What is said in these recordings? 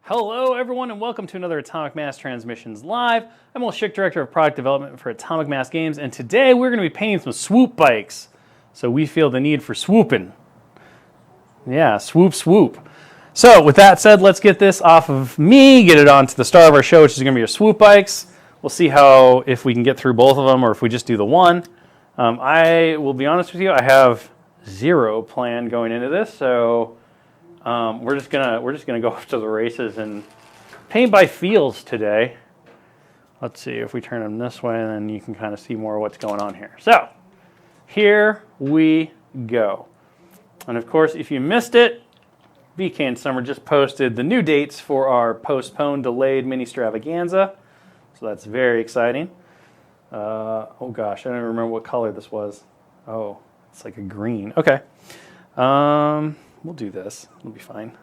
Hello everyone and welcome to another Atomic Mass Transmissions Live. I'm Will Schick, Director of Product Development for Atomic Mass Games, and today we're going to be painting some Swoop bikes. So we feel the need for swooping. Yeah, swoop, swoop. So with that said, let's get this off of me, get it onto the star of our show, which is going to be our Swoop bikes. We'll see if we can get through both of them or if we just do the one. I will be honest with you, I have zero plan going into this, so we're just gonna go up to the races and paint by feels today. Let's see if we turn them this way, and then you can kind of see more of what's going on here. So here we go. And of course, if you missed it, BK and Summer just posted the new dates for our postponed, delayed mini extravaganza. So that's very exciting. Oh gosh, I don't even remember what color this was. Oh, it's like a green. Okay. We'll do this. It'll be fine.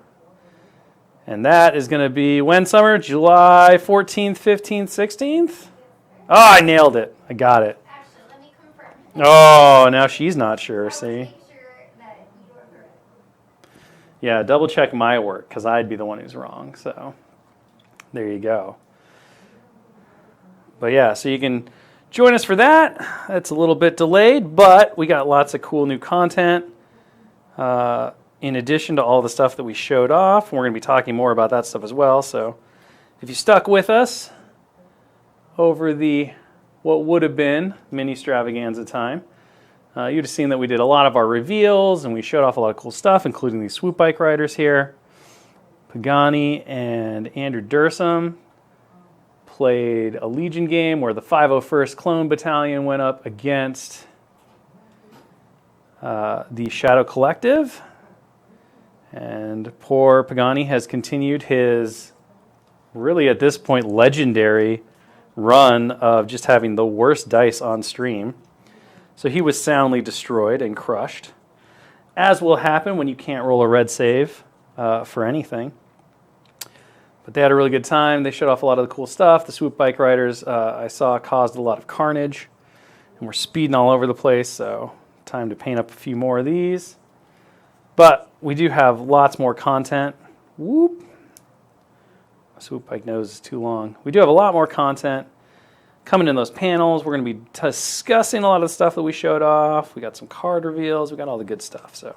And that is going to be when, Summer? July 14th, 15th, 16th? Oh, I nailed it. I got it. Actually, let me confirm. Oh, now she's not sure, see? Make sure that you are correct. Yeah, double check my work because I'd be the one who's wrong. So there you go. But yeah, so you can join us for that. It's a little bit delayed, but we got lots of cool new content. In addition to all the stuff that we showed off, we're going to be talking more about that stuff as well. So if you stuck with us over the what would have been mini extravaganza time, you'd have seen that we did a lot of our reveals and we showed off a lot of cool stuff, including these Swoop bike riders here. Pagani and Andrew Dursum played a Legion game where the 501st Clone Battalion went up against the Shadow Collective. And poor Pagani has continued his, really at this point, legendary run of just having the worst dice on stream. So he was soundly destroyed and crushed, as will happen when you can't roll a red save for anything. But they had a really good time. They showed off a lot of the cool stuff. The Swoop bike riders I saw caused a lot of carnage, and we're speeding all over the place, so time to paint up a few more of these. But we do have lots more content. Whoop. My Swoop bike nose is too long. We do have a lot more content coming in those panels. We're going to be discussing a lot of the stuff that we showed off. We got some card reveals. We got all the good stuff. So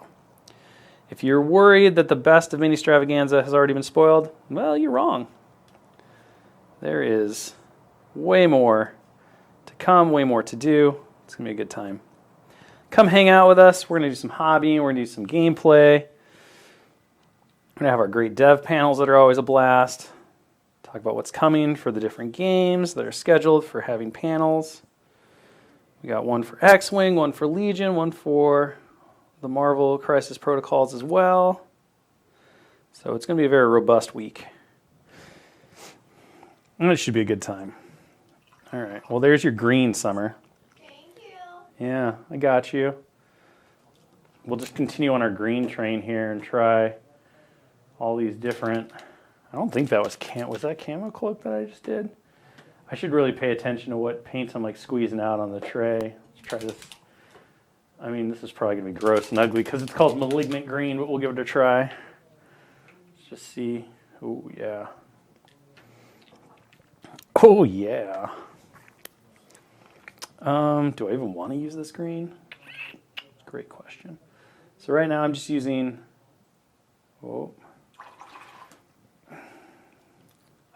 if you're worried that the best of mini extravaganza has already been spoiled, well, you're wrong. There is way more to come, way more to do. It's going to be a good time. Come hang out with us. We're going to do some hobbying. We're going to do some gameplay. We're going to have our great dev panels that are always a blast. Talk about what's coming for the different games that are scheduled for having panels. We got one for X-Wing, one for Legion, one for the Marvel Crisis Protocols as well. So it's going to be a very robust week. And it should be a good time. All right. Well, there's your green, Summer. Yeah, I got you. We'll just continue on our green train here and try all these different. I don't think that was that camo cloak that I just did? I should really pay attention to what paints I'm like squeezing out on the tray. Let's try this. I mean, this is probably going to be gross and ugly because it's called Malignant Green, but we'll give it a try. Let's just see. Oh, yeah. Oh, yeah. Do I even want to use this green? Great question. So right now I'm just using,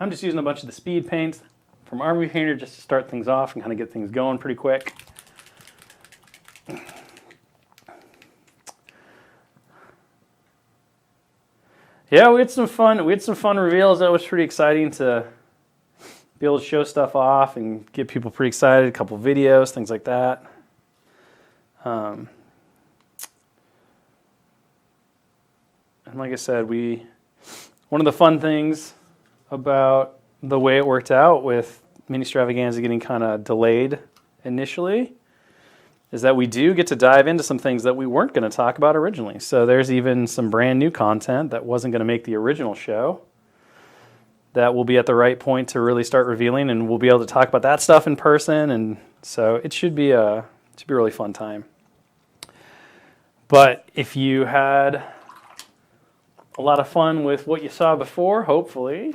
I'm just using a bunch of the speed paints from Army Painter just to start things off and kind of get things going pretty quick. Yeah, we had some fun. We had some fun reveals. That was pretty exciting to be able to show stuff off and get people pretty excited, a couple videos, things like that. And like I said, one of the fun things about the way it worked out with mini extravaganza getting kind of delayed initially is that we do get to dive into some things that we weren't going to talk about originally. So there's even some brand new content that wasn't going to make the original show that will be at the right point to really start revealing, and we'll be able to talk about that stuff in person, and so it should be a really fun time. But if you had a lot of fun with what you saw before, hopefully.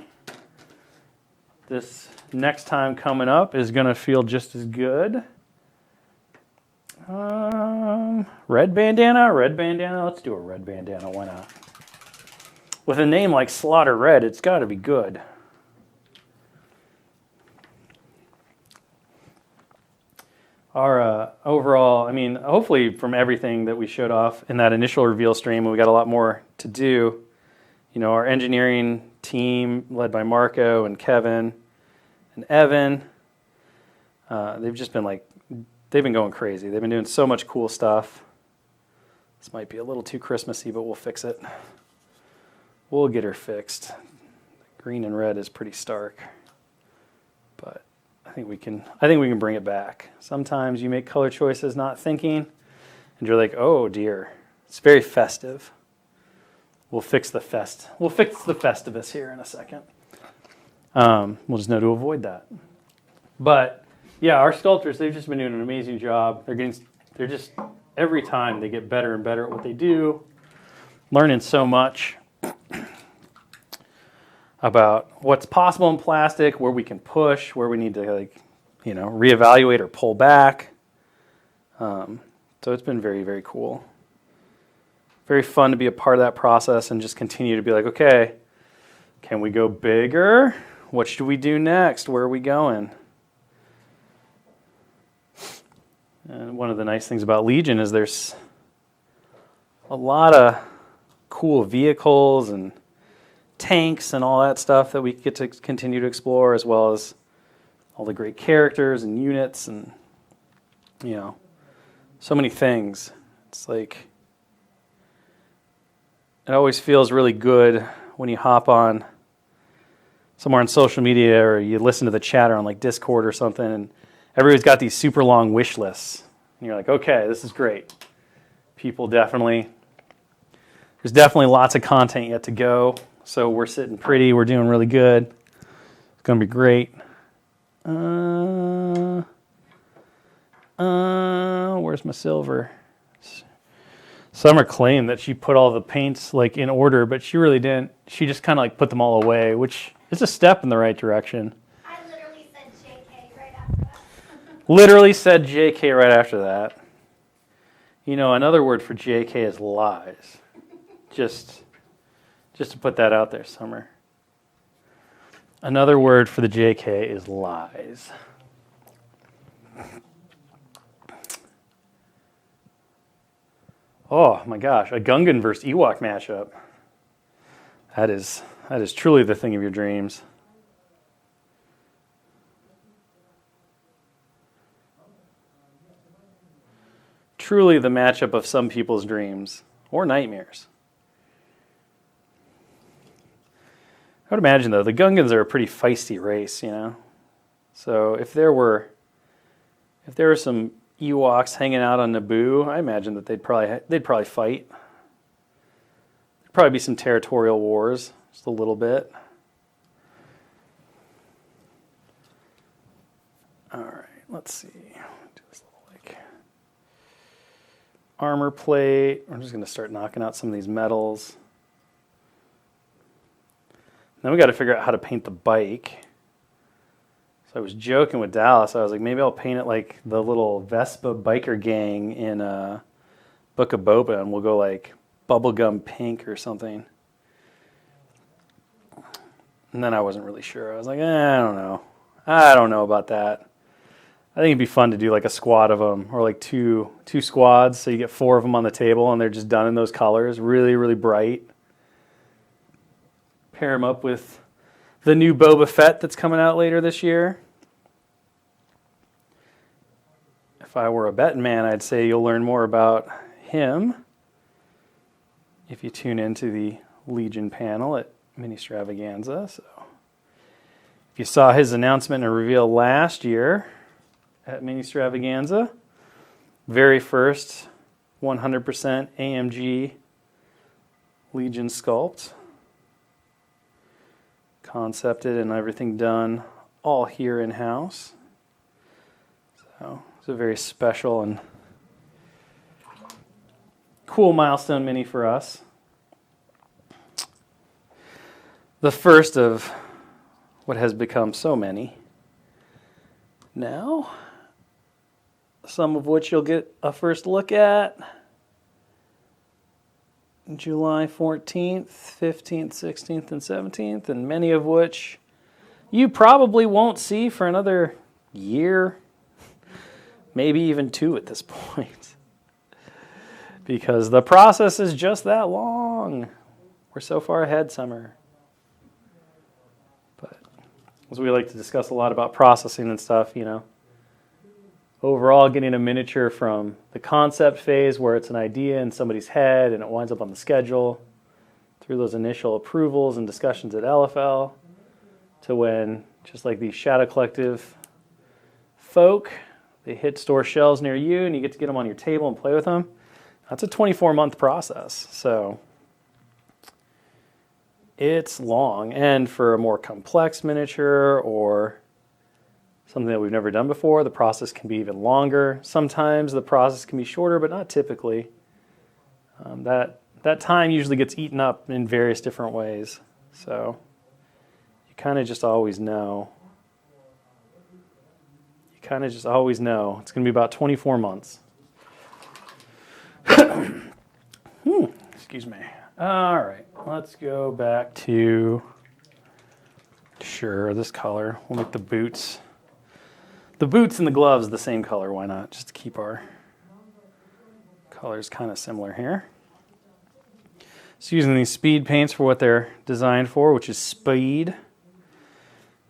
This next time coming up is going to feel just as good. Red bandana. Let's do a red bandana. Why not? With a name like Slaughter Red, it's got to be good. Our overall, I mean, hopefully from everything that we showed off in that initial reveal stream, and we got a lot more to do. You know, our engineering team, led by Marco and Kevin and Evan, they've just been they've been going crazy. They've been doing so much cool stuff. This might be a little too Christmassy, but we'll fix it. We'll get her fixed. Green and red is pretty stark, but I think we can bring it back. Sometimes you make color choices not thinking, and you're like, oh dear, it's very festive. We'll fix the Festivus here in a second. We'll just know to avoid that. But yeah, our sculptors, they've just been doing an amazing job. They're just every time they get better and better at what they do, learning so much about what's possible in plastic, where we can push, where we need to reevaluate or pull back. So it's been very, very cool. Very fun to be a part of that process and just continue to be like, okay, can we go bigger? What should we do next? Where are we going? And one of the nice things about Legion is there's a lot of cool vehicles and tanks and all that stuff that we get to continue to explore, as well as all the great characters and units and, so many things. It's like, it always feels really good when you hop on somewhere on social media or you listen to the chatter on like Discord or something, and everybody's got these super long wish lists. And you're like, okay, this is great. There's definitely lots of content yet to go. So we're sitting pretty. We're doing really good. It's going to be great. Where's my silver? Summer claimed that she put all the paints in order, but she really didn't. She just kind of put them all away, which is a step in the right direction. I literally said JK right after that. Literally said JK right after that. Another word for JK is lies. Just to put that out there, Summer. Another word for the JK is lies. Oh my gosh, a Gungan versus Ewok mashup. That is truly the thing of your dreams. Truly the matchup of some people's dreams or nightmares. I would imagine, though, the Gungans are a pretty feisty race, So if there were some Ewoks hanging out on Naboo, I imagine that they'd probably fight. There'd probably be some territorial wars, just a little bit. All right, let's see. Do this little armor plate. I'm just going to start knocking out some of these metals. Then we got to figure out how to paint the bike. So I was joking with Dallas. I was like, maybe I'll paint it like the little Vespa biker gang in Book of Boba, and we'll go bubblegum pink or something. And then I wasn't really sure. I was like, I don't know. I don't know about that. I think it'd be fun to do a squad of them, or two squads, so you get 4 of them on the table, and they're just done in those colors, really, really bright. Pair them up with the new Boba Fett that's coming out later this year. If I were a betting man, I'd say you'll learn more about him if you tune into the Legion panel at Mini Stravaganza. So, if you saw his announcement and reveal last year at Mini Stravaganza, very first 100% AMG Legion sculpt. Concepted and everything done all here in-house. So it's a very special and cool milestone mini for us. the first of what has become so many now, some of which you'll get a first look at July 14th, 15th, 16th, and 17th, and many of which you probably won't see for another year, maybe even 2 at this point, because the process is just that long. We're so far ahead, summer. But as we like to discuss a lot about processing and stuff, overall getting a miniature from the concept phase where it's an idea in somebody's head and it winds up on the schedule, through those initial approvals and discussions at LFL, to when, just like these Shadow Collective folk, they hit store shelves near you and you get to get them on your table and play with them. That's a 24-month process. So it's long. And for a more complex miniature or something that we've never done before, the process can be even longer. Sometimes the process can be shorter, but not typically. That time usually gets eaten up in various different ways. So you kind of just always know. It's going to be about 24 months. Excuse me. All right, let's go back to, this color. We'll make the boots and the gloves the same color. Why not? Just to keep our colors kind of similar here. So using these speed paints for what they're designed for, which is speed.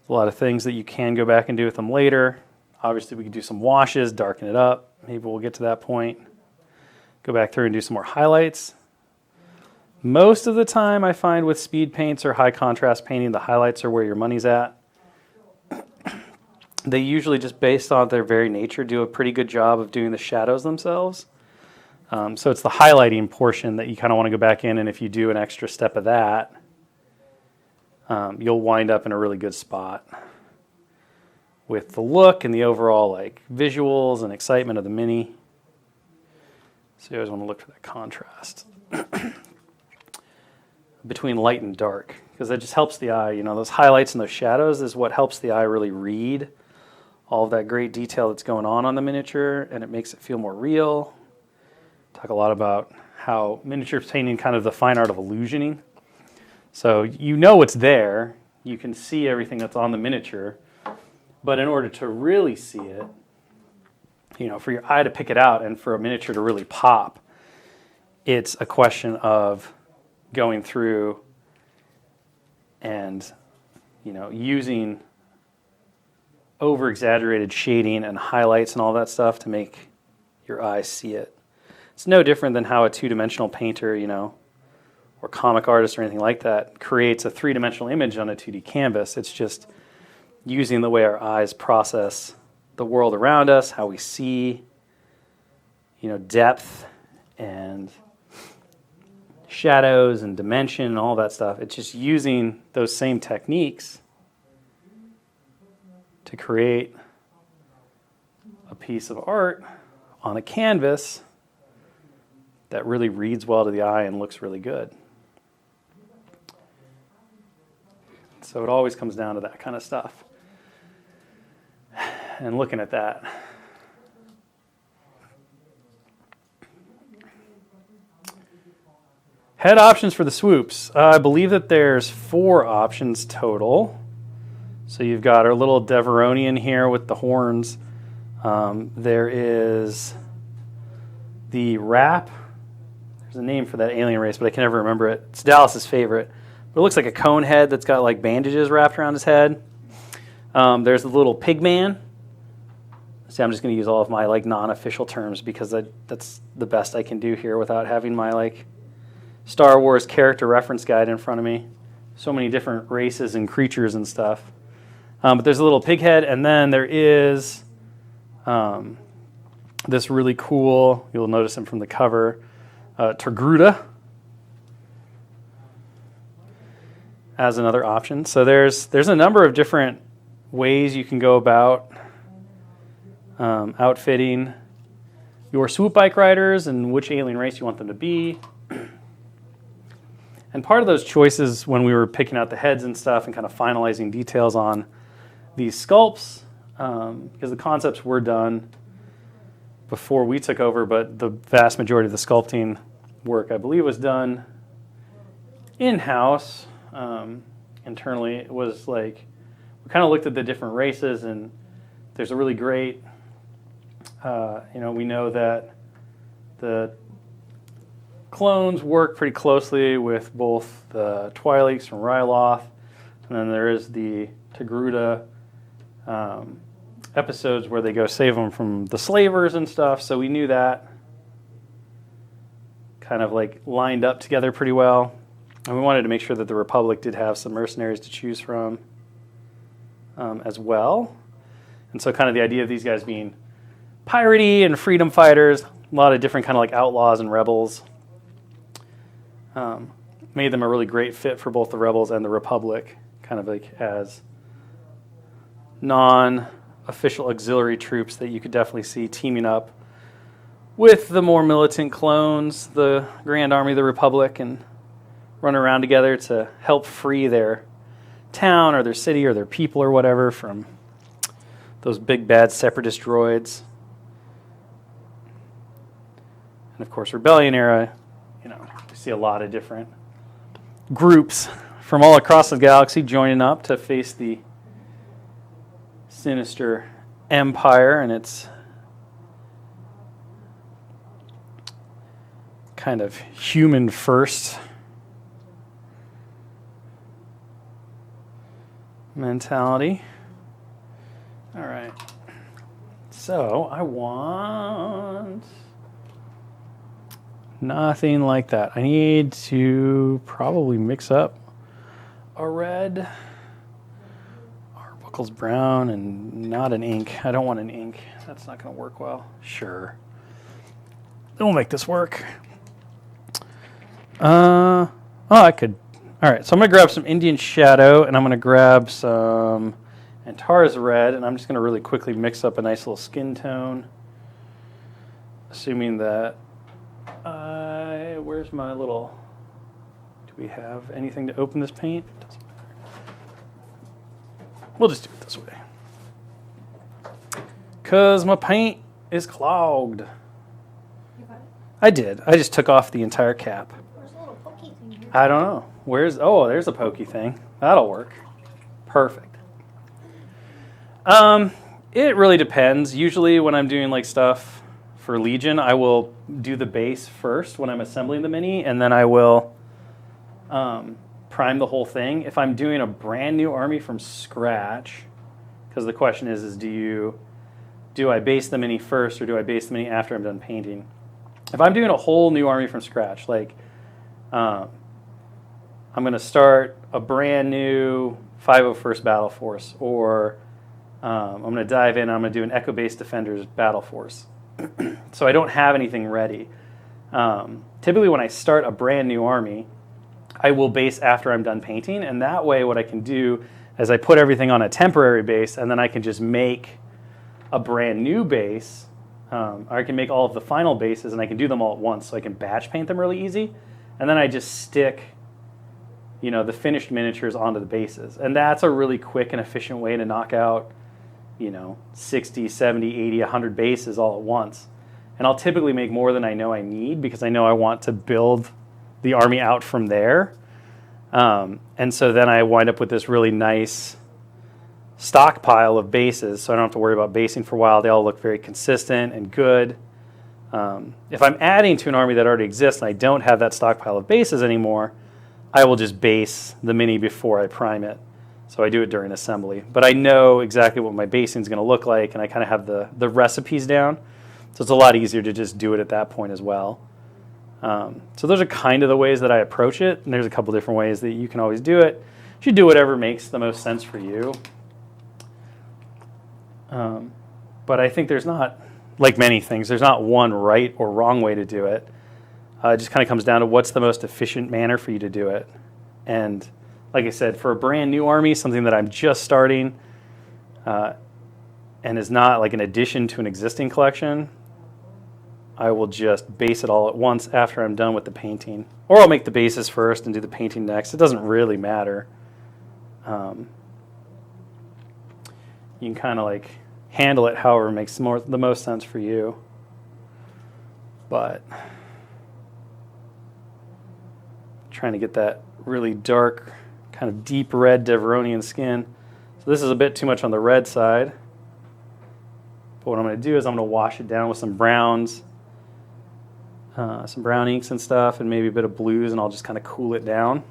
A lot of things that you can go back and do with them later. Obviously, we could do some washes, darken it up. Maybe we'll get to that point. Go back through and do some more highlights. Most of the time, I find with speed paints or high contrast painting, the highlights are where your money's at. They usually, just based on their very nature, do a pretty good job of doing the shadows themselves. So it's the highlighting portion that you kind of want to go back in, and if you do an extra step of that, you'll wind up in a really good spot with the look and the overall visuals and excitement of the mini. So you always want to look for that contrast between light and dark, because that just helps the eye. Those highlights and those shadows is what helps the eye really read all of that great detail that's going on the miniature, and it makes it feel more real. Talk a lot about how miniature painting, kind of the fine art of illusioning. So it's there, you can see everything that's on the miniature, but in order to really see it, for your eye to pick it out and for a miniature to really pop, it's a question of going through and, using over-exaggerated shading and highlights and all that stuff to make your eye see it. It's no different than how a two-dimensional painter, or comic artist or anything like that creates a three-dimensional image on a 2D canvas. It's just using the way our eyes process the world around us, how we see, depth and shadows and dimension and all that stuff. It's just using those same techniques to create a piece of art on a canvas that really reads well to the eye and looks really good. So it always comes down to that kind of stuff. And looking at that. Head options for the swoops. I believe that there's 4 options total. So you've got our little Deveronian here with the horns. There is the wrap. There's a name for that alien race, but I can never remember it. It's Dallas's favorite. But it looks like a cone head that's got bandages wrapped around his head. There's the little pig man. See, I'm just going to use all of my non-official terms because that's the best I can do here without having my Star Wars character reference guide in front of me. So many different races and creatures and stuff. But there's a little pig head, and then there is this really cool, you'll notice him from the cover, Torgruda as another option. So there's a number of different ways you can go about outfitting your swoop bike riders and which alien race you want them to be. And part of those choices when we were picking out the heads and stuff and kind of finalizing details on these sculpts, because the concepts were done before we took over, but the vast majority of the sculpting work, I believe, was done in-house. Internally, it was like, we kind of looked at the different races, and there's a really great, we know that the clones work pretty closely with both the Twi'leks from Ryloth, and then there is the Togruta episodes where they go save them from the slavers and stuff, so we knew that kind of like lined up together pretty well. And we wanted to make sure that the Republic did have some mercenaries to choose from as well. And so kind of the idea of these guys being piratey and freedom fighters, a lot of different kind of like outlaws and rebels, made them a really great fit for both the rebels and the Republic, kind of like as non-official auxiliary troops that you could definitely see teaming up with the more militant clones, the Grand Army of the Republic, and run around together to help free their town or their city or their people or whatever from those big bad separatist droids. And of course, Rebellion era, we see a lot of different groups from all across the galaxy joining up to face the sinister Empire and its kind of human first mentality. All right. So I want nothing like that. I need to probably mix up a red, Arbuckle's brown, and not an ink. I don't want an ink. That's not going to work well. Sure. We'll make this work. I could. All right, so I'm going to grab some Indian Shadow, and I'm going to grab some Antares Red, and I'm just going to really quickly mix up a nice little skin tone, assuming that where's my little, do we have anything to open this paint? Doesn't matter. We'll just do it this way. Because my paint is clogged. You got it? I did. I just took off the entire cap. There's a little pokey thing here. I don't know. There's a pokey thing. That'll work. Perfect. It really depends. Usually when I'm doing like stuff for Legion, I will do the base first when I'm assembling the mini, and then I will prime the whole thing. If I'm doing a brand new army from scratch, because the question is do I base the mini first or do I base the mini after I'm done painting? If I'm doing a whole new army from scratch, like I'm going to start a brand new 501st Battle Force, or I'm going to dive in, I'm going to do an Echo Base Defenders Battle Force. So I don't have anything ready. Typically when I start a brand new army, I will base after I'm done painting, and that way what I can do is I put everything on a temporary base, and then I can just make a brand new base, or I can make all of the final bases, and I can do them all at once, so I can batch paint them really easy, and then I just stick the finished miniatures onto the bases. And that's a really quick and efficient way to knock out 60, 70, 80, 100 bases all at once. And I'll typically make more than I know I need because I know I want to build the army out from there. And so then I wind up with this really nice stockpile of bases, so I don't have to worry about basing for a while. They all look very consistent and good. If I'm adding to an army that already exists and I don't have that stockpile of bases anymore, I will just base the mini before I prime it. So I do it during assembly. But I know exactly what my basing is going to look like, and I kind of have the recipes down. So it's a lot easier to just do it at that point as well. So those are kind of the ways that I approach it. And there's a couple different ways that you can always do it. You should do whatever makes the most sense for you. But I think there's not, like many things, there's not one right or wrong way to do it. It just kind of comes down to what's the most efficient manner for you to do it. And like I said, for a brand new army, something that I'm just starting and is not like an addition to an existing collection, I will just base it all at once after I'm done with the painting. Or I'll make the bases first and do the painting next. It doesn't really matter. You can kind of like handle it however makes the most sense for you. But trying to get that really dark, kind of deep red Deveronian skin. So this is a bit too much on the red side. But what I'm going to do is I'm going to wash it down with some browns, some brown inks and stuff, and maybe a bit of blues, and I'll just kind of cool it down.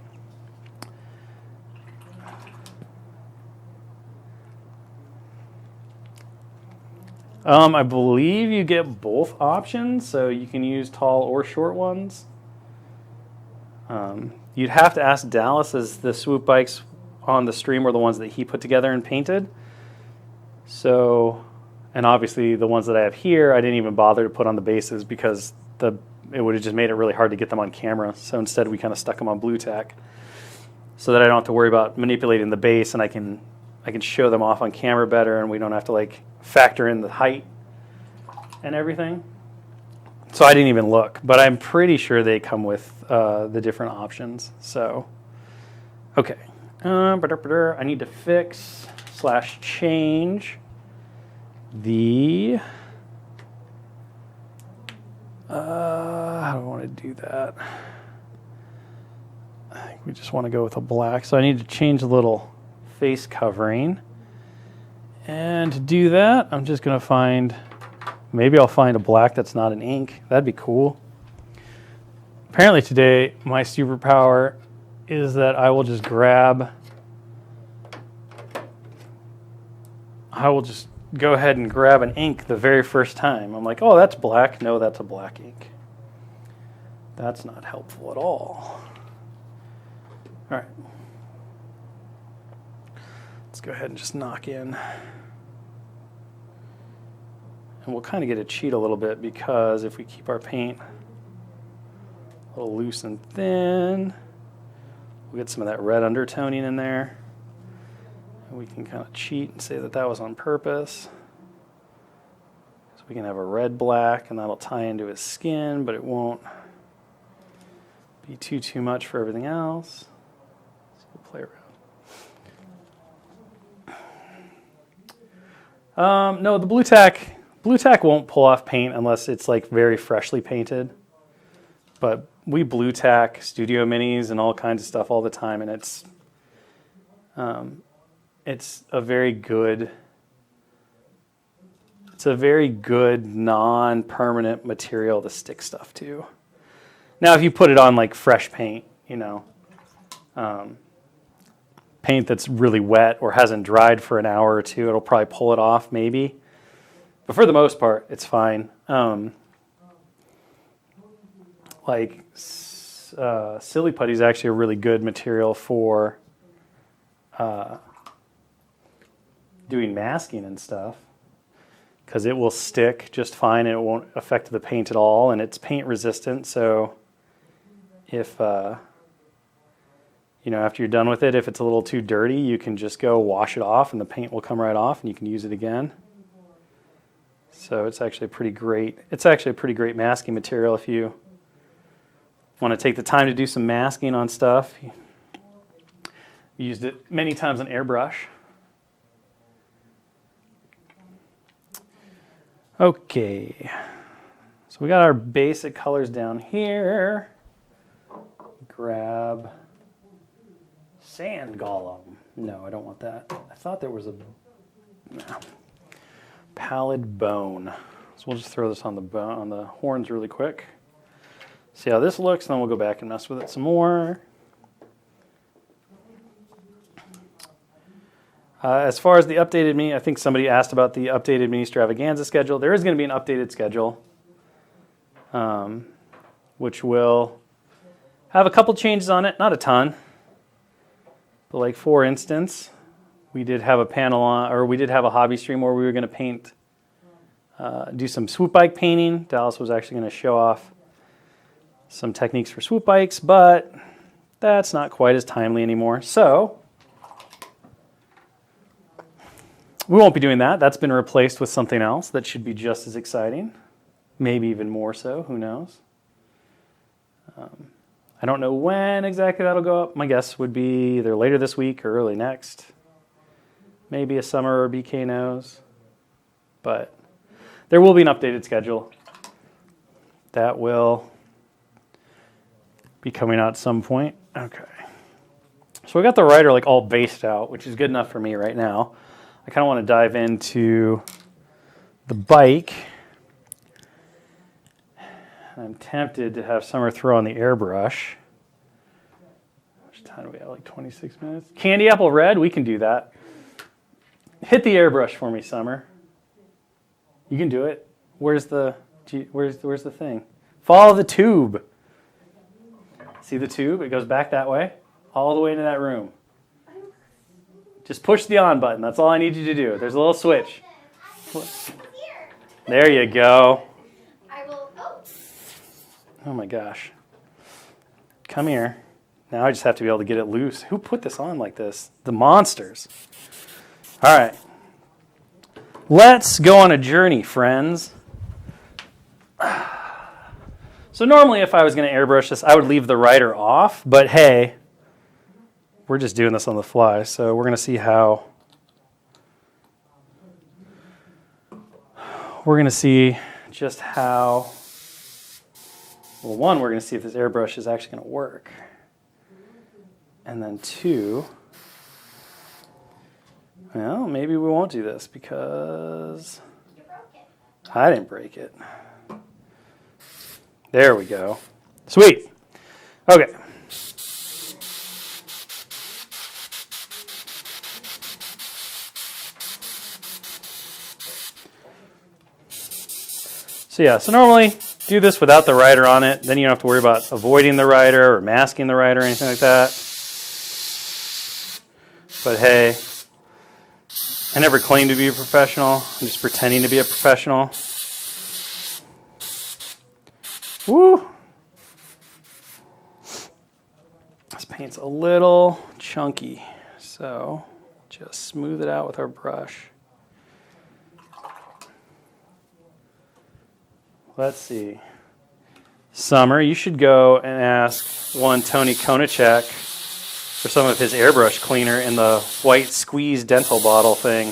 I believe you get both options, so you can use tall or short ones. You'd have to ask Dallas, as the Swoop bikes on the stream were the ones that he put together and painted. So, and obviously the ones that I have here, I didn't even bother to put on the bases because it would have just made it really hard to get them on camera. So instead we kind of stuck them on blue tack so that I don't have to worry about manipulating the base, and I can show them off on camera better, and we don't have to like factor in the height and everything. So I didn't even look, but I'm pretty sure they come with the different options. So, okay. I need to fix / change the, how do I want to do that? I think we just want to go with a black. So I need to change the little face covering. And to do that, I'm just going to find, maybe I'll find a black that's not an ink. That'd be cool. Apparently today, my superpower is that I will just go ahead and grab an ink the very first time. I'm like, oh, that's black. No, that's a black ink. That's not helpful at all. All right. Let's go ahead and just knock in. And we'll kind of get it cheat a little bit, because if we keep our paint a little loose and thin, we'll get some of that red undertoning in there. And we can kind of cheat and say that that was on purpose. So we can have a red black, and that'll tie into his skin, but it won't be too much for everything else. So we'll play around. No, the blue tack won't pull off paint unless it's like very freshly painted. But we blue tack studio minis and all kinds of stuff all the time, and it's a very good non-permanent material to stick stuff to. Now, if you put it on like fresh paint, paint that's really wet or hasn't dried for an hour or two, it'll probably pull it off maybe. But for the most part, it's fine. Silly putty is actually a really good material for doing masking and stuff, because it will stick just fine and it won't affect the paint at all, and it's paint resistant. So if after you're done with it, if it's a little too dirty, you can just go wash it off and the paint will come right off and you can use it again. So it's actually pretty great. It's actually a pretty great masking material if you want to take the time to do some masking on stuff. Used it many times on airbrush. Okay, so we got our basic colors down here. Grab sand golem. No, I don't want that. I thought there was a pallid bone. So we'll just throw this on the horns really quick. See how this looks, and then we'll go back and mess with it some more. As far as the updated mini, I think somebody asked about the updated mini extravaganza schedule. There is going to be an updated schedule, which will have a couple changes on it, not a ton. But like, for instance, we did have a panel on, or we did have a hobby stream where we were going to paint, do some swoop bike painting. Dallas was actually going to show off some techniques for swoop bikes, but that's not quite as timely anymore. So we won't be doing that. That's been replaced with something else that should be just as exciting. maybe even more so, who knows. I don't know when exactly that'll go up. My guess would be either later this week or early next. Maybe a summer or BK knows. But there will be an updated schedule that will be coming out at some point. Okay. So we got the rider like all based out, which is good enough for me right now. I kind of want to dive into the bike. I'm tempted to have Summer throw on the airbrush. How much time do we have? Like 26 minutes? Candy apple red? We can do that. Hit the airbrush for me, Summer. You can do it. Where's the thing? Follow the tube. See the tube? It goes back that way, all the way into that room. Just push the on button. That's all I need you to do. There's a little switch. There you go. Oh my gosh. Come here. Now I just have to be able to get it loose. Who put this on like this? The monsters. All right. Let's go on a journey, friends. So normally if I was going to airbrush this, I would leave the rider off. But hey, we're just doing this on the fly. So we're going to see how... We're going to see just how... Well, one, we're going to see if this airbrush is actually going to work. And then two, well, maybe we won't do this because I didn't break it. There we go. Sweet. Okay. So yeah, so normally do this without the rider on it. Then you don't have to worry about avoiding the rider or masking the rider or anything like that. But hey, I never claimed to be a professional. I'm just pretending to be a professional. Woo! This paint's a little chunky, so just smooth it out with our brush. Let's see. Summer, you should go and ask one Tony Konachek for some of his airbrush cleaner in the white squeeze dental bottle thing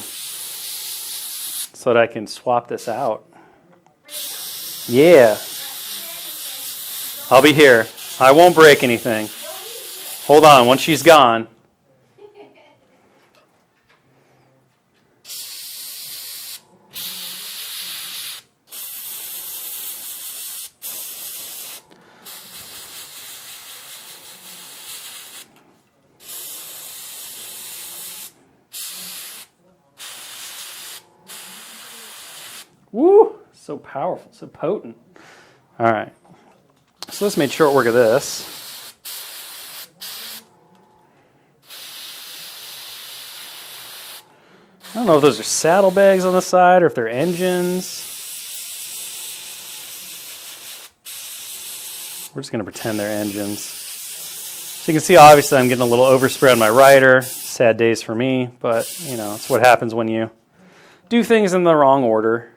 so that I can swap this out. Yeah. I'll be here. I won't break anything. Hold on, once she's gone. Woo! So powerful, so potent. All right. So let's make short work of this. I don't know if those are saddlebags on the side or if they're engines. We're just going to pretend they're engines. So you can see, obviously, I'm getting a little overspray on my rider. Sad days for me, but, you know, it's what happens when you do things in the wrong order.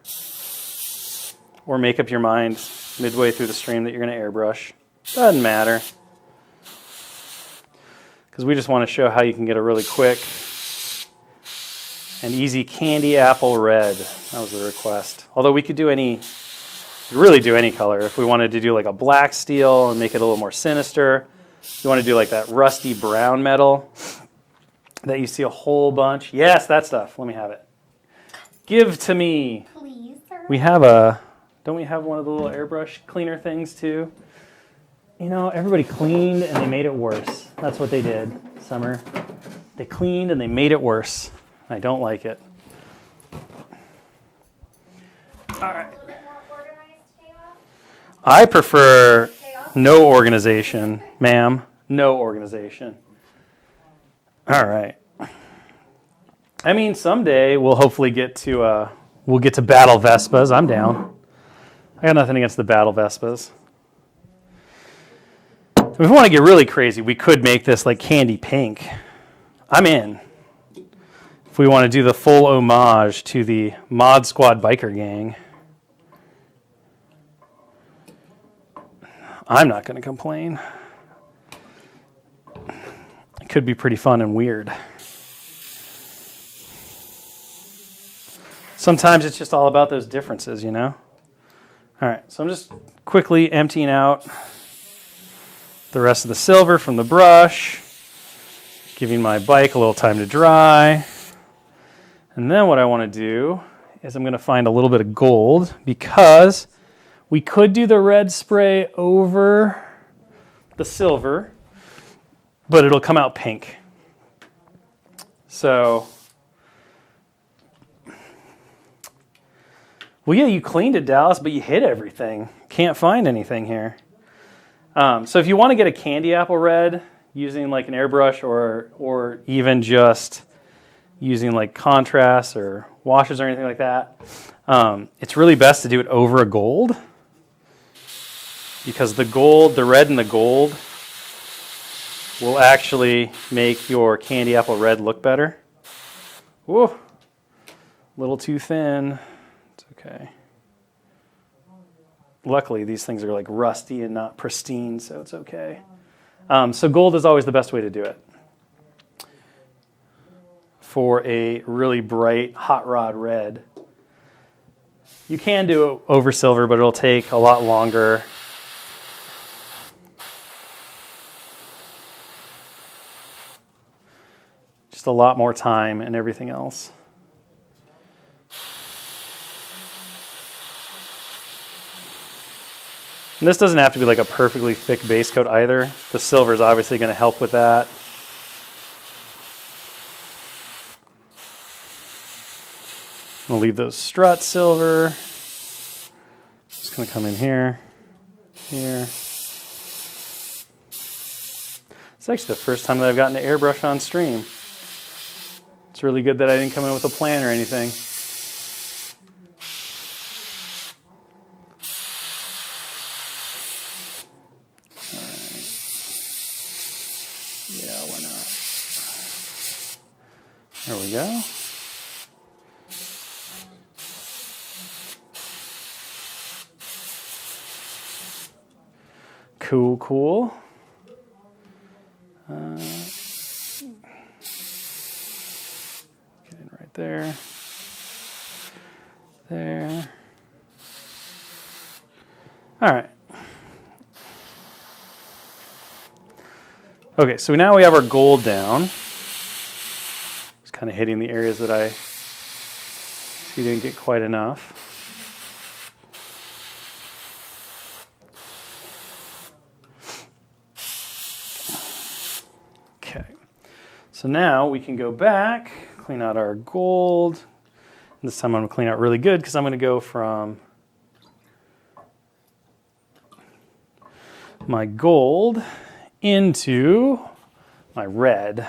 Or make up your mind midway through the stream that you're going to airbrush. Doesn't matter. Because we just want to show how you can get a really quick and easy candy apple red. That was the request. Although we could do really do any color. If we wanted to do like a black steel and make it a little more sinister. You want to do like that rusty brown metal that you see a whole bunch. Yes, that stuff. Let me have it. Give to me. Please, sir. We have don't we have one of the little airbrush cleaner things too? You know, everybody cleaned and they made it worse. That's what they did, Summer. They cleaned and they made it worse. I don't like it. All right. I prefer no organization, ma'am. No organization. All right. I mean, someday we'll hopefully get to battle Vespas. I'm down. I got nothing against the battle Vespas. If we want to get really crazy, we could make this like candy pink. I'm in. If we want to do the full homage to the Mod Squad biker gang. I'm not going to complain. It could be pretty fun and weird. Sometimes it's just all about those differences, you know? All right, so I'm just quickly emptying out the rest of the silver from the brush, giving my bike a little time to dry. And then what I want to do is I'm going to find a little bit of gold, because we could do the red spray over the silver, but it'll come out pink. So, well, yeah, you cleaned it, Dallas, but you hit everything. Can't find anything here. So if you want to get a candy apple red using like an airbrush, or even just using like contrast or washes or anything like that, it's really best to do it over a gold, because the red and the gold will actually make your candy apple red look better. Whoa, a little too thin. It's okay. Luckily, these things are like rusty and not pristine, so it's okay. So gold is always the best way to do it for a really bright hot rod red. You can do it over silver, but it'll take a lot longer. Just a lot more time and everything else. And this doesn't have to be like a perfectly thick base coat either. The silver is obviously going to help with that. I'm going to leave those strut silver. Just going to come in here, here. It's actually the first time that I've gotten to airbrush on stream. It's really good that I didn't come in with a plan or anything. Yeah, why not? There we go. Cool, cool. Get in right there. There. All right. Okay, so now we have our gold down. Just kind of hitting the areas that I see didn't get quite enough. Okay, so now we can go back, clean out our gold. And this time I'm going to clean out really good, because I'm going to go from my gold into my red.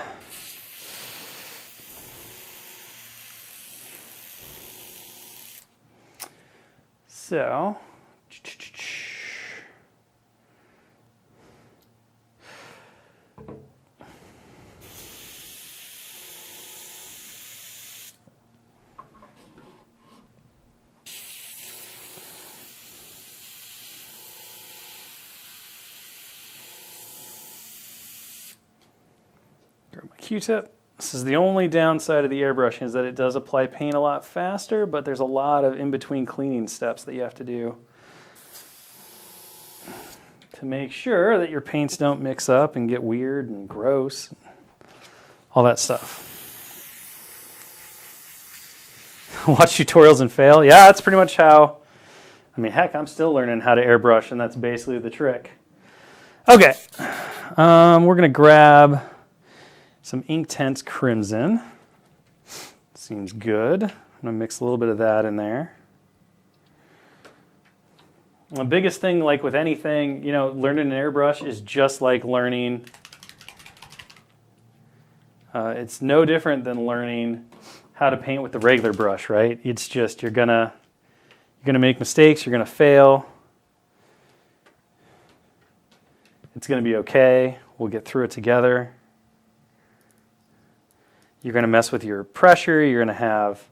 So, grab my Q-tip. This is the only downside of the airbrushing, is that it does apply paint a lot faster, but there's a lot of in-between cleaning steps that you have to do to make sure that your paints don't mix up and get weird and gross, all that stuff. Watch tutorials and fail. Yeah, that's pretty much how, I mean, heck, I'm still learning how to airbrush, and that's basically the trick. Okay, we're going to grab some Inktense Crimson. Seems good. I'm going to mix a little bit of that in there. The biggest thing, like with anything, you know, learning an airbrush is just like learning. It's no different than learning how to paint with the regular brush, right? It's just you're gonna make mistakes. You're gonna fail. It's gonna be okay. We'll get through it together. You're going to mess with your pressure. You're going to have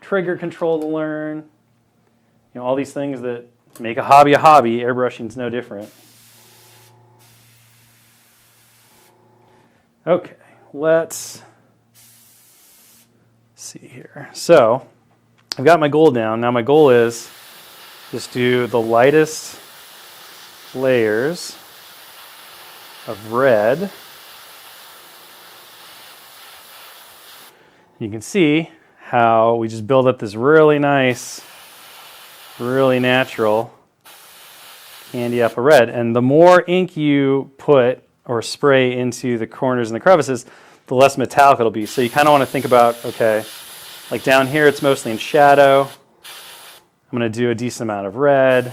trigger control to learn. You know, all these things that make a hobby a hobby. Airbrushing is no different. Okay, let's see here. So I've got my gold down. Now my goal is just do the lightest layers of red. You can see how we just build up this really nice, really natural candy apple red. And the more ink you put or spray into the corners and the crevices, the less metallic it'll be. So you kind of want to think about, okay, like down here it's mostly in shadow. I'm going to do a decent amount of red.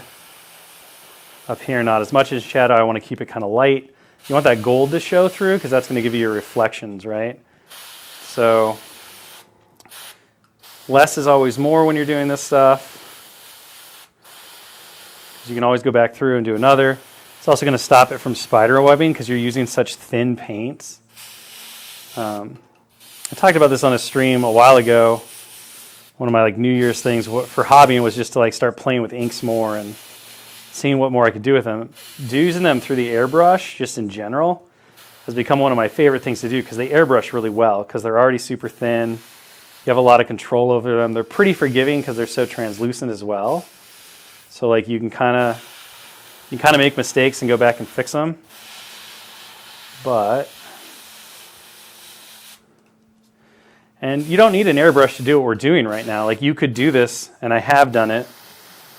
Up here, not as much in shadow. I want to keep it kind of light. You want that gold to show through because that's going to give you your reflections, right? So less is always more when you're doing this stuff. You can always go back through and do another. It's also going to stop it from spider webbing because you're using such thin paints. I talked about this on a stream a while ago. One of my New Year's things for hobbying was just to start playing with inks more and seeing what more I could do with them. Using them through the airbrush, just in general, has become one of my favorite things to do because they airbrush really well because they're already super thin. You have a lot of control over them. They're pretty forgiving because they're so translucent as well. So you can kind of make mistakes and go back and fix them. And you don't need an airbrush to do what we're doing right now. You could do this, and I have done it,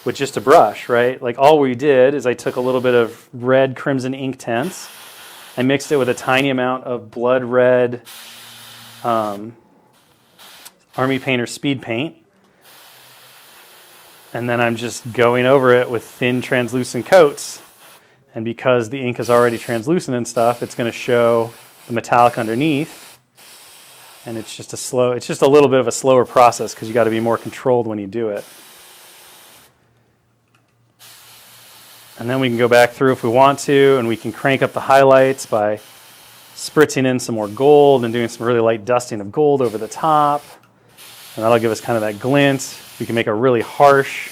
with just a brush, right? All we did is I took a little bit of red crimson ink tints. I mixed it with a tiny amount of blood red Army Painter speed paint. And then I'm just going over it with thin translucent coats. And because the ink is already translucent and stuff, it's going to show the metallic underneath. And it's just a little bit of a slower process because you got to be more controlled when you do it. And then we can go back through if we want to, and we can crank up the highlights by spritzing in some more gold and doing some really light dusting of gold over the top. And that'll give us kind of that glint. We can make a really harsh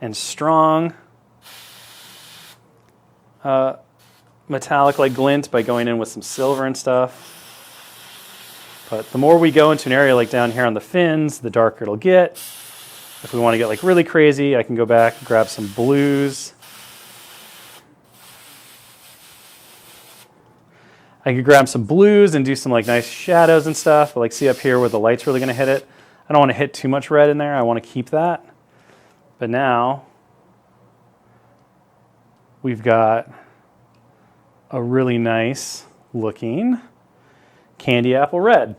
and strong metallic glint by going in with some silver and stuff. But the more we go into an area down here on the fins, the darker it'll get. If we want to get really crazy, I can go back and grab some blues. I could grab some blues and do some nice shadows and stuff. But see up here where the light's really going to hit it. I don't want to hit too much red in there. I want to keep that. But now we've got a really nice looking candy apple red.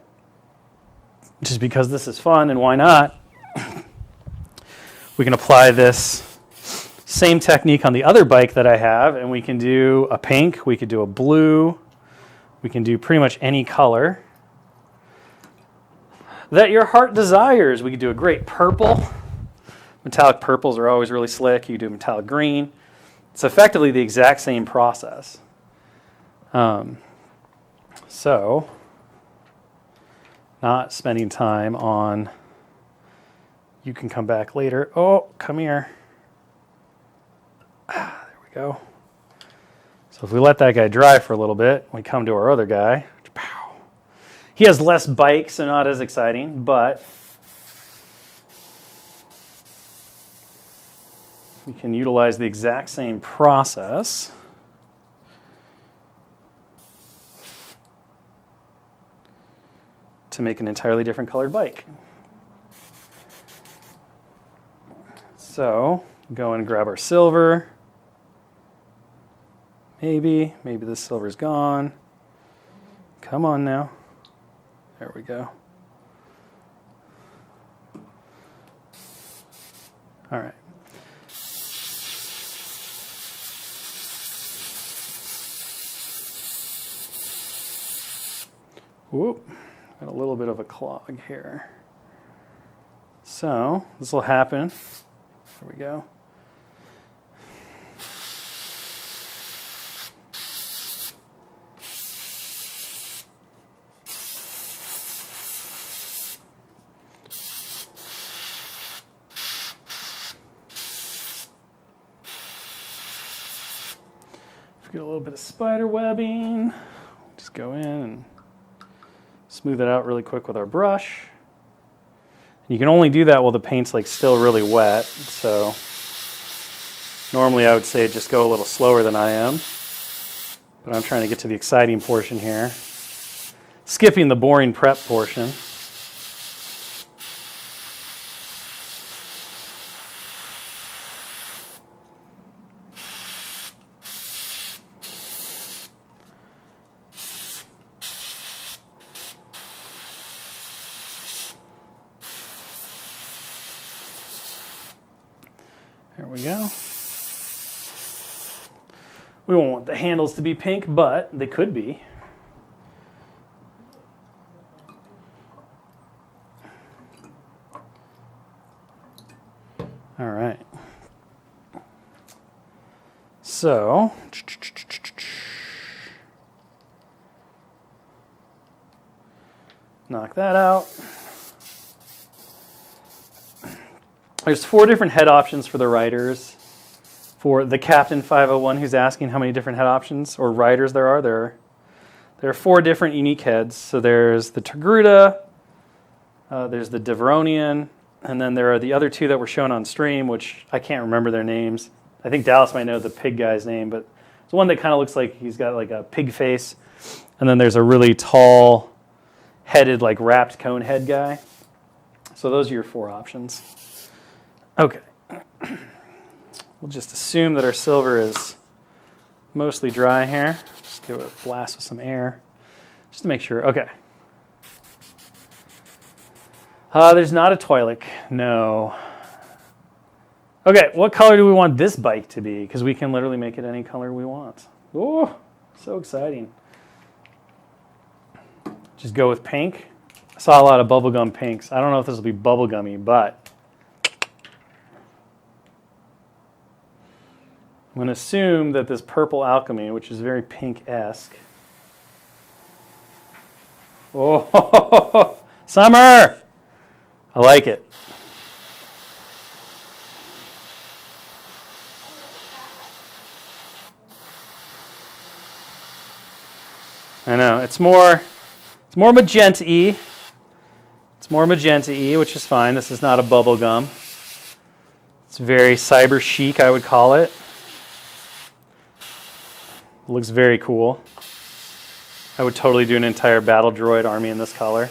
Just because this is fun and why not? We can apply this same technique on the other bike that I have, and we can do a pink, we could do a blue, we can do pretty much any color that your heart desires. We could do a great purple. Metallic purples are always really slick. You could do metallic green. It's effectively the exact same process. So, not spending time on, you can come back later. Oh, come here. There we go. So if we let that guy dry for a little bit, we come to our other guy. He has less bike, so not as exciting, but we can utilize the exact same process to make an entirely different colored bike. So go and grab our silver. Maybe this silver's gone. Come on now. There we go. All right. Whoop, got a little bit of a clog here. So this will happen. There we go. Get a little bit of spider webbing. Just go in and smooth it out really quick with our brush. You can only do that while the paint's like still really wet. So normally I would say just go a little slower than I am. But I'm trying to get to the exciting portion here. Skipping the boring prep portion. There we go. We won't want the handles to be pink, but they could be. All right. So, knock that out. There's 4 different head options for the riders. For the Captain 501 who's asking how many different head options or riders there are, there are 4 different unique heads. So there's the Togruta, there's the Deveronian, and then there are the other 2 that were shown on stream, which I can't remember their names. I think Dallas might know the pig guy's name, but it's one that kind of looks like he's got like a pig face. And then there's a really tall headed, like wrapped cone head guy. So those are your 4 options. Okay. We'll just assume that our silver is mostly dry here. Just give it a blast with some air, just to make sure. Okay. There's not a Twi'lek. No. Okay, what color do we want this bike to be? Because we can literally make it any color we want. Oh, so exciting. Just go with pink. I saw a lot of bubblegum pinks. I don't know if this will be bubblegummy, but I'm going to assume that this purple alchemy, which is very pink-esque. Oh, summer! I like it. I know, it's more magenta-y. It's more magenta-y, which is fine. This is not a bubble gum. It's very cyber chic, I would call it. Looks very cool. I would totally do an entire battle droid army in this color.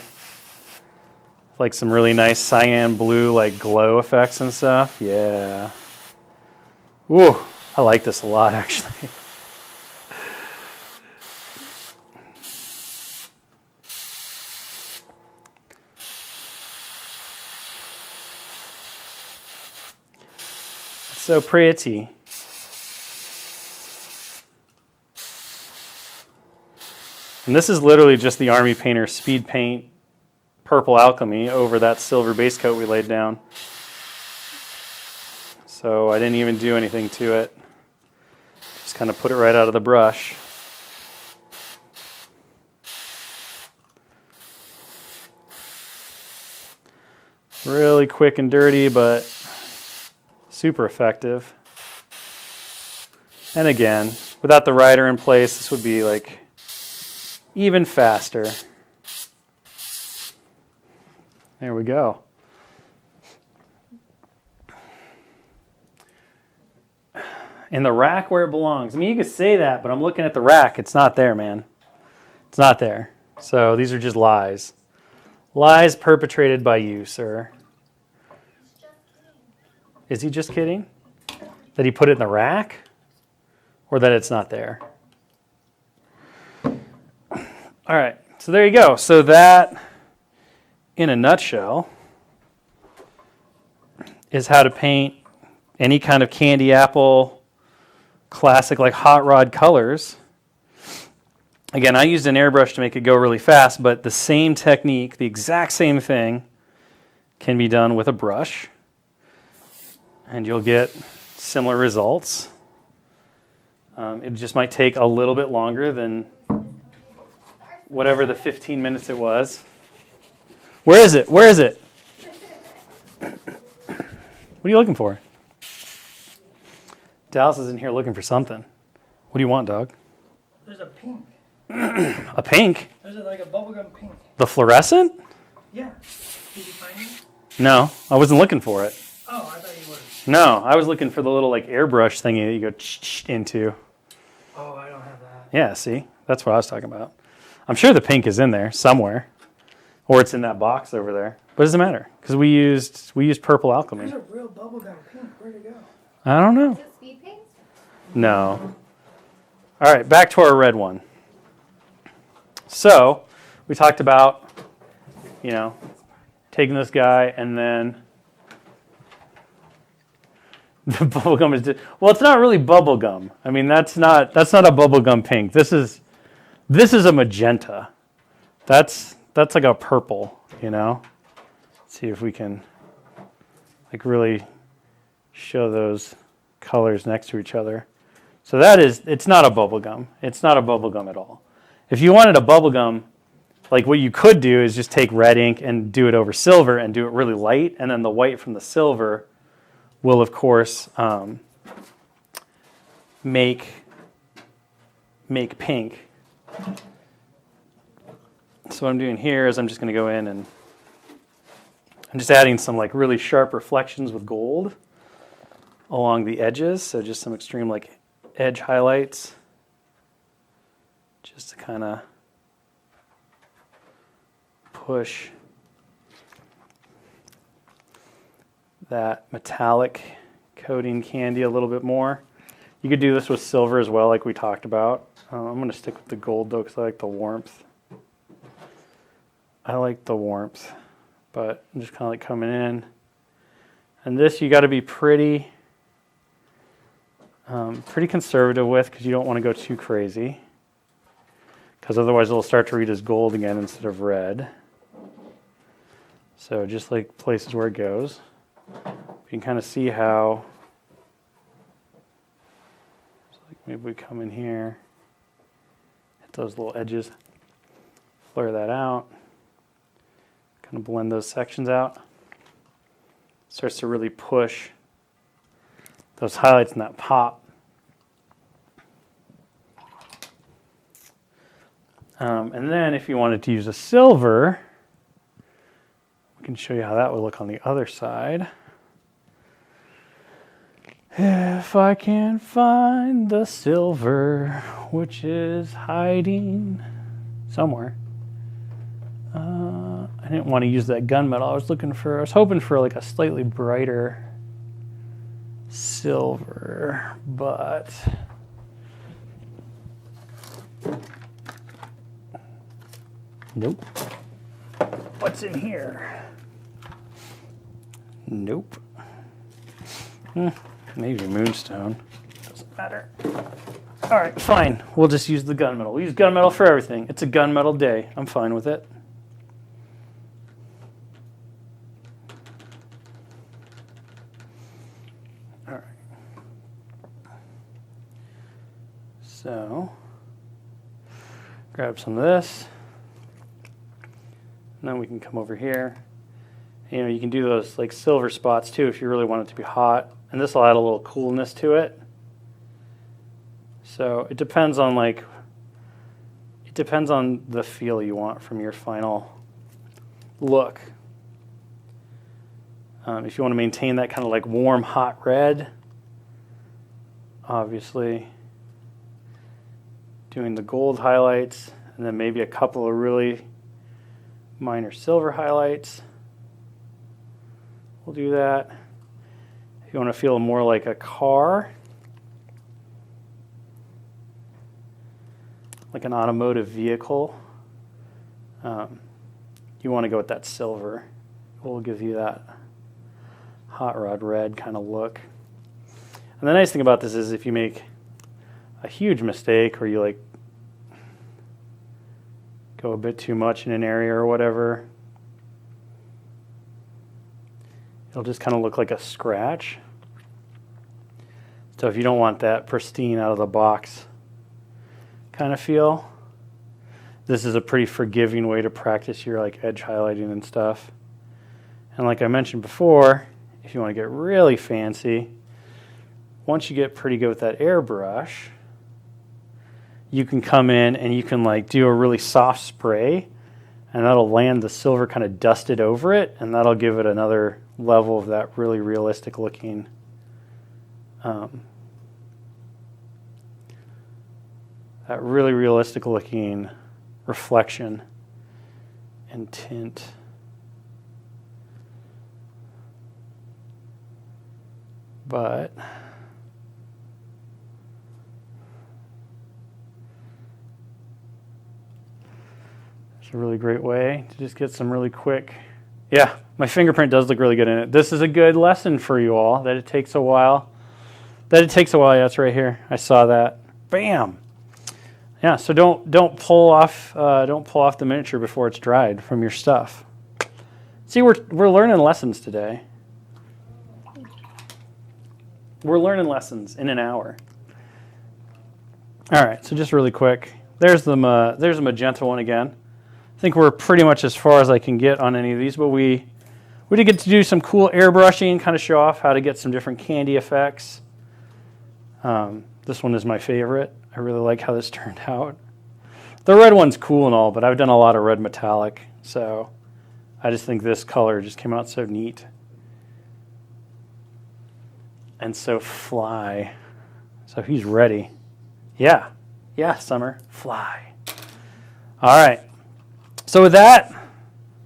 Like some really nice cyan blue like glow effects and stuff. Yeah. Ooh, I like this a lot actually. It's so pretty. And this is literally just the Army Painter Speed Paint Purple Alchemy over that silver base coat we laid down. So I didn't even do anything to it. Just kind of put it right out of the brush. Really quick and dirty, but super effective. And again, without the rider in place, this would be like even faster. There we go. In the rack where it belongs. I mean, you could say that, but I'm looking at the rack. It's not there, man. It's not there. So these are just lies. Lies perpetrated by you, sir. Is he just kidding? That he put it in the rack? Or that it's not there? All right, so there you go. So that, in a nutshell, is how to paint any kind of candy apple, classic like hot rod colors. Again, I used an airbrush to make it go really fast, but the same technique, the exact same thing, can be done with a brush, and you'll get similar results. It just might take a little bit longer than whatever the 15 minutes it was. Where is it? Where is it? What are you looking for? Dallas is in here looking for something. What do you want, dog? There's a pink. A pink? There's like a bubblegum pink. The fluorescent? Yeah. Did you find it? No, I wasn't looking for it. Oh, I thought you were. No, I was looking for the little like airbrush thingy that you go into. Oh, I don't have that. Yeah, see? That's what I was talking about. I'm sure the pink is in there somewhere. Or it's in that box over there. But it doesn't matter. Because we used purple alchemy. There's a real bubblegum pink. Where'd it go? I don't know. Is it speed paint? No. All right, back to our red one. So, we talked about, taking this guy and then the bubblegum is well, it's not really bubblegum. I mean, that's not a bubblegum pink. This is a magenta. That's like a purple, Let's see if we can like really show those colors next to each other. So it's not a bubblegum. It's not a bubblegum at all. If you wanted a bubblegum, like what you could do is just take red ink and do it over silver and do it really light, and then the white from the silver will, of course, make pink. So what I'm doing here is I'm just going to go in and I'm just adding some like really sharp reflections with gold along the edges. So just some extreme like edge highlights, just to kind of push that metallic coating candy a little bit more. You could do this with silver as well, like we talked about. I'm going to stick with the gold though, because I like the warmth. But I'm just kind of like coming in. And this you got to be pretty conservative with, because you don't want to go too crazy, because otherwise it'll start to read as gold again instead of red. So just like places where it goes, you can kind of see how, so like maybe we come in here, hit those little edges, blur that out, kind of blend those sections out. Starts to really push those highlights and that pop. And then if you wanted to use a silver, we can show you how that would look on the other side. If I can find the silver, which is hiding somewhere. I didn't want to use that gunmetal. I was hoping for like a slightly brighter silver, but nope. What's in here? Nope. Maybe moonstone. Doesn't matter. All right, fine. We'll just use the gunmetal. We'll use gunmetal for everything. It's a gunmetal day. I'm fine with it. All right. So, grab some of this. And then we can come over here. You can do those like silver spots too if you really want it to be hot. And this will add a little coolness to it. So it depends on the feel you want from your final look. If you want to maintain that kind of like warm, hot red, obviously doing the gold highlights and then maybe a couple of really minor silver highlights. We'll do that. If you want to feel more like a car, like an automotive vehicle, you want to go with that silver. It will give you that hot rod red kind of look. And the nice thing about this is if you make a huge mistake or you like go a bit too much in an area or whatever, it'll just kind of look like a scratch. So if you don't want that pristine out of the box kind of feel, this is a pretty forgiving way to practice your like edge highlighting and stuff. And like I mentioned before, if you want to get really fancy, once you get pretty good with that airbrush, you can come in and you can like do a really soft spray, and that'll land the silver kind of dusted over it, and that'll give it another level of that really realistic looking reflection and tint. But it's a really great way to just get some really quick. Yeah, my fingerprint does look really good in it. This is a good lesson for you all, that it takes a while. Yeah, it's right here. I saw that. Bam. Yeah, so don't pull off the miniature before it's dried from your stuff. See, we're learning lessons today. We're learning lessons in an hour. All right, so just really quick. There's the magenta one again. I think we're pretty much as far as I can get on any of these, but we did get to do some cool airbrushing, kind of show off how to get some different candy effects. This one is my favorite. I really like how this turned out. The red one's cool and all, but I've done a lot of red metallic, so I just think this color just came out so neat. And so fly. So he's ready. Yeah, Summer, fly. All right. So with that,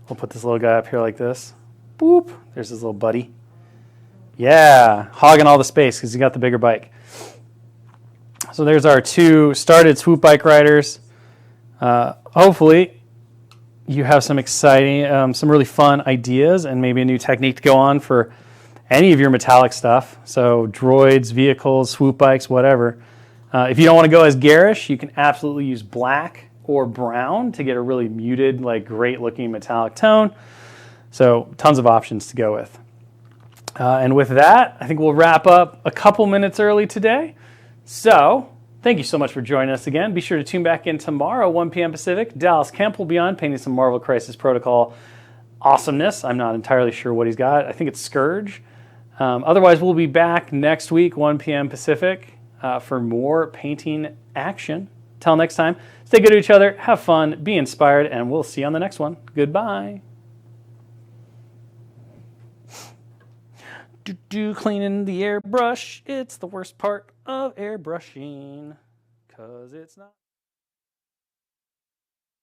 we'll put this little guy up here like this. Boop. There's his little buddy. Yeah, hogging all the space because he got the bigger bike. So there's our two started Swoop bike riders. Hopefully you have some exciting, some really fun ideas and maybe a new technique to go on for any of your metallic stuff. So droids, vehicles, Swoop bikes, whatever. If you don't want to go as garish, you can absolutely use black or brown to get a really muted, like great looking metallic tone. So tons of options to go with. And with that, I think we'll wrap up a couple minutes early today. So thank you so much for joining us again. Be sure to tune back in tomorrow, 1 p.m. Pacific. Dallas Kemp will be on painting some Marvel Crisis Protocol awesomeness. I'm not entirely sure what he's got. I think it's Scourge. Otherwise, we'll be back next week, 1 p.m. Pacific, for more painting action. Till next time, stay good to each other, have fun, be inspired, and we'll see you on the next one. Goodbye. Cleaning the airbrush. It's the worst part of airbrushing, 'cause it's not...